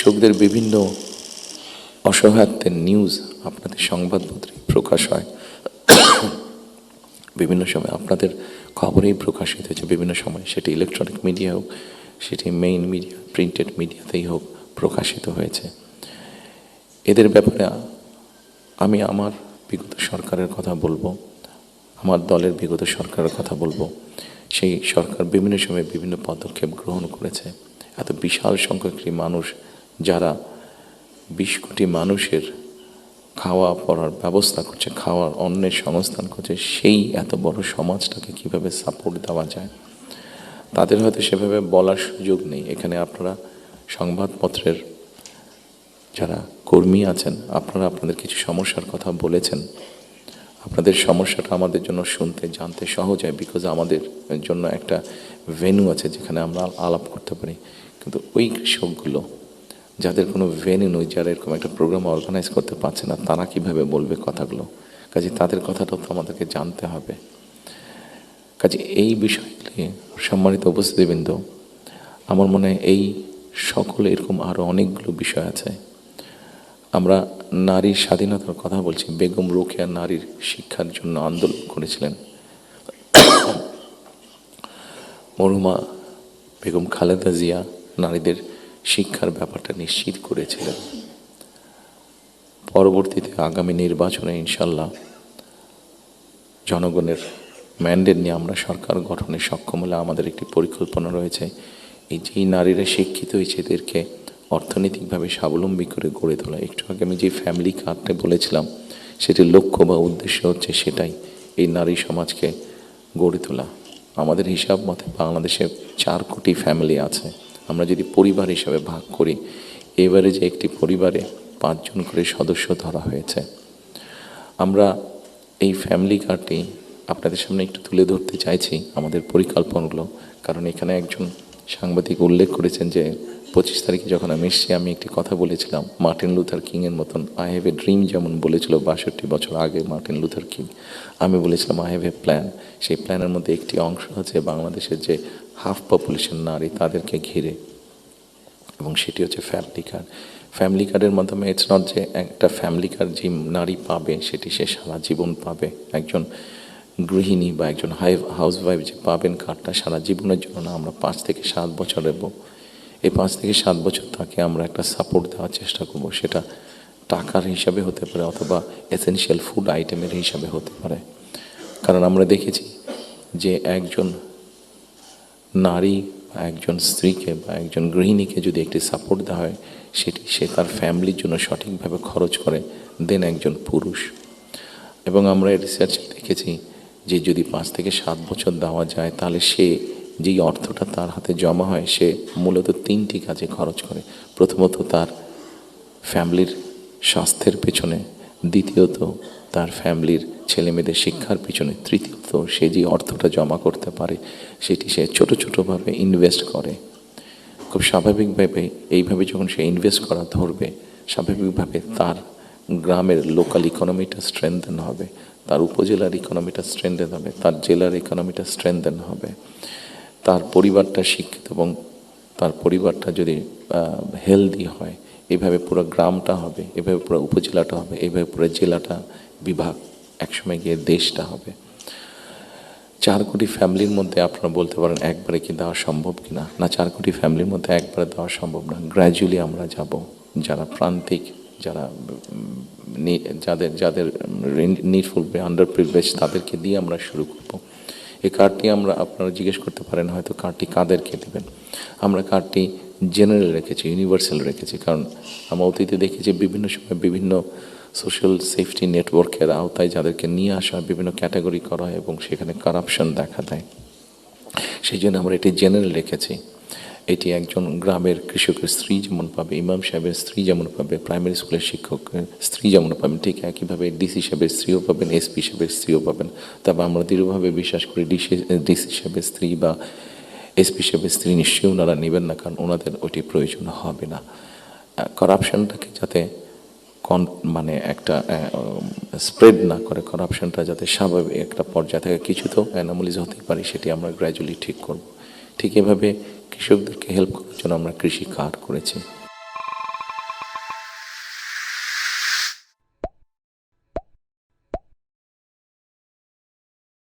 কৃষকদের বিভিন্ন অসহায়ত্বের নিউজ আপনাদের সংবাদপত্রে প্রকাশ হয়, বিভিন্ন সময় আপনাদের খবরেই প্রকাশিত হয়েছে, বিভিন্ন সময় সেটি ইলেকট্রনিক মিডিয়া হোক, সেটি মেইন মিডিয়া প্রিন্টেড মিডিয়াতেই হোক প্রকাশিত হয়েছে। এদের ব্যাপারে আমি আমার বিগত সরকারের কথা বলবো, আমার দলের বিগত সরকারের কথা বলবো। সেই সরকার বিভিন্ন সময়ে বিভিন্ন পদক্ষেপ গ্রহণ করেছে। এত বিশাল সংখ্যক মানুষ, যারা 20 কোটি মানুষের খাওয়া পড়ার ব্যবস্থা করছে, খাওয়ার অন্নের সংস্থান করছে, সেই এত বড় সমাজটাকে কিভাবে সাপোর্ট দেওয়া যায়, তাদের হয়তো সেভাবে বলার সুযোগ নেই। এখানে আপনারা সংবাদপত্রের যারা কর্মী আছেন, আপনারা আপনাদের কিছু সমস্যার কথা বলেছেন। আপনাদের সমস্যাটা আমাদের জন্য শুনতে জানতে সহজ হয়, বিকজ আমাদের জন্য একটা ভেন্যু আছে যেখানে আমরা আলাপ করতে পারি। কিন্তু ওই কৃষকগুলো যাদের কোনো ভেন্যু নেই, যারা এরকম একটা প্রোগ্রাম অর্গানাইজ করতে পারছে না, তারা কিভাবে বলবে কথাগুলো? কাজে তাদের কথাটাও তো আমাদেরকে জানতে হবে। কাজে এই বিষয়গুলি সম্মানিত উপস্থিতিবৃন্দ, আমার মনে হয় এই সকল এরকম আরও অনেকগুলো বিষয় আছে। আমরা নারীর স্বাধীনতার কথা বলছি। বেগম রোকেয়া নারীর শিক্ষার জন্য আন্দোলন করেছিলেন। মরহুমা বেগম খালেদা জিয়া নারীদের শিক্ষার ব্যাপারটা নিশ্চিত করেছিলেন। পরবর্তীতে আগামী নির্বাচনে ইনশাল্লাহ জনগণের ম্যান্ডেট নিয়ে আমরা সরকার গঠনে সক্ষম হলে আমাদের একটি পরিকল্পনা রয়েছে, এই যেই নারীরা শিক্ষিত হয়েছে এদেরকে অর্থনৈতিকভাবে স্বাবলম্বী করে গড়ে তোলা। একটু আগে আমি যে ফ্যামিলি কার্ডটা বলেছিলাম, সেটির লক্ষ্য বা উদ্দেশ্য হচ্ছে সেটাই, এই নারী সমাজকে গড়ে তোলা। আমাদের হিসাব মতে বাংলাদেশে 4 কোটি ফ্যামিলি আছে। আমরা যদি পরিবার হিসাবে ভাগ করি, এবারে যে একটি পরিবারে 5 জন করে সদস্য ধরা হয়েছে। আমরা এই ফ্যামিলি কার্ডটি আপনাদের সামনে একটু তুলে ধরতে চাইছি, আমাদের পরিকল্পনাগুলো। কারণ এখানে একজন সাংবাদিক উল্লেখ করেছেন যে 25 তারিখে যখন আমি এসেছি, আমি একটি কথা বলেছিলাম মার্টিন লুথার কিংয়ের মতন, আই হ্যাভ এ ড্রিম, যেমন বলেছিল 62 বছর আগে মার্টিন লুথার কিং। আমি বলেছিলাম আই হ্যাভ এ প্ল্যান। সেই প্ল্যানের মধ্যে একটি অংশ হচ্ছে বাংলাদেশের যে হাফ পপুলেশন নারী, তাদেরকে ঘিরে, এবং সেটি হচ্ছে ফ্যামিলি কার্ড। ফ্যামিলি কার্ডের মাধ্যমে ইটস নট যে একটা ফ্যামিলি কার্ড যে নারী পাবে সেটি সে সারা জীবন পাবে। একজন গৃহিণী বা একজন হাউসওয়াইফ যে পাবেন কার্ডটা সারা জীবনের জন্য না, আমরা 5 থেকে 7 বছর দেব। এই 5 থেকে 7 বছর তাকে আমরা একটা সাপোর্ট দেওয়ার চেষ্টা করব। সেটা টাকার হিসাবে হতে পারে অথবা এসেনশিয়াল ফুড আইটেমের হিসাবে হতে পারে। কারণ আমরা দেখেছি যে একজন নারী বা একজন স্ত্রীকে বা একজন গৃহিণীকে যদি একটি সাপোর্ট দেওয়া হয়, সেটি সে তার ফ্যামিলির জন্য সঠিকভাবে খরচ করে দেন একজন পুরুষ। এবং আমরা রিসার্চে দেখেছি যে যদি 5 থেকে 7 বছর দেওয়া যায়, তাহলে সে যেই অর্থটা তার হাতে জমা হয়, সে মূলত 3টি কাজে খরচ করে। প্রথমত তার ফ্যামিলির স্বাস্থ্যের পেছনে, দ্বিতীয়ত তার ফ্যামিলির ছেলেমেয়েদের শিক্ষার পিছনে, তৃতীয়ত সে যে অর্থটা জমা করতে পারে সেটি সে ছোটো ছোটোভাবে ইনভেস্ট করে। খুব স্বাভাবিকভাবে এইভাবে যখন সে ইনভেস্ট করা ধরবে, স্বাভাবিকভাবে তার গ্রামের লোকাল ইকোনমিটা স্ট্রেনথেন হবে, তার উপজেলার ইকোনমিটা স্ট্রেনথেন হবে, তার জেলার ইকোনমিটা স্ট্রেনথেন হবে, তার পরিবারটা শিক্ষিত এবং তার পরিবারটা যদি হেলদি হয়, এভাবে পুরো গ্রামটা হবে, এভাবে পুরো উপজেলাটা হবে, এভাবে পুরো জেলাটা, বিভাগ, একসময় গিয়ে দেশটা হবে। 4 কোটি ফ্যামিলির মধ্যে আপনারা বলতে পারেন একবারে কি দেওয়া সম্ভব কিনা? না, 4 কোটি ফ্যামিলির মধ্যে একবারে দেওয়া সম্ভব না। গ্র্যাজুয়ালি আমরা যাব। যারা প্রান্তিক, যারা যাদের যাদের নিডফুল আন্ডার প্রিভিলেজ, তাদেরকে দিয়ে আমরা শুরু করব। এই কার্ডটি আমরা, আপনারা জিজ্ঞেস করতে পারেন হয়তো কার্ডটি কাদেরকে দেবেন। আমরা কার্ডটি জেনারেল রেখেছি, ইউনিভার্সাল রেখেছি। কারণ আমরা অতীতে দেখেছি বিভিন্ন সময় বিভিন্ন সোশ্যাল সেফটি নেটওয়ার্কের আওতায় যাদেরকে নিয়ে আসা হয়, বিভিন্ন ক্যাটাগরি করা হয় এবং সেখানে কারাপশন দেখা দেয়। সেই জন্য আমরা এটি জেনারেল রেখেছি। এটি একজন গ্রামের কৃষকের স্ত্রী যেমন পাবে, ইমাম সাহেবের স্ত্রী যেমন পাবে, প্রাইমারি স্কুলের শিক্ষকের স্ত্রী যেমন পাবেন, ঠিক একইভাবে ডিসি সাহেবের স্ত্রীও পাবেন, এসপি সাহেবের স্ত্রীও পাবেন। তবে আমরা দৃঢ়ভাবে বিশ্বাস করি ডিসি সাহেবের স্ত্রী বা এসপি সাহেবের স্ত্রী নিশ্চয়ই ওনারা নেবেন না, কারণ ওনাদের ওটি প্রয়োজন হবে না। করাপশনটাকে যাতে মানে একটা স্প্রেড না করে, করাপশনটা যাতে স্বাভাবিক একটা পর্যায়ে থাকে, কিছু তো অ্যানোমালিজ হতেই পারে, সেটি আমরা গ্র্যাজুয়ালি ঠিক করব। ঠিক এভাবে কৃষকদেরকে হেল্প করার জন্য আমরা কৃষি কার্ড করেছি।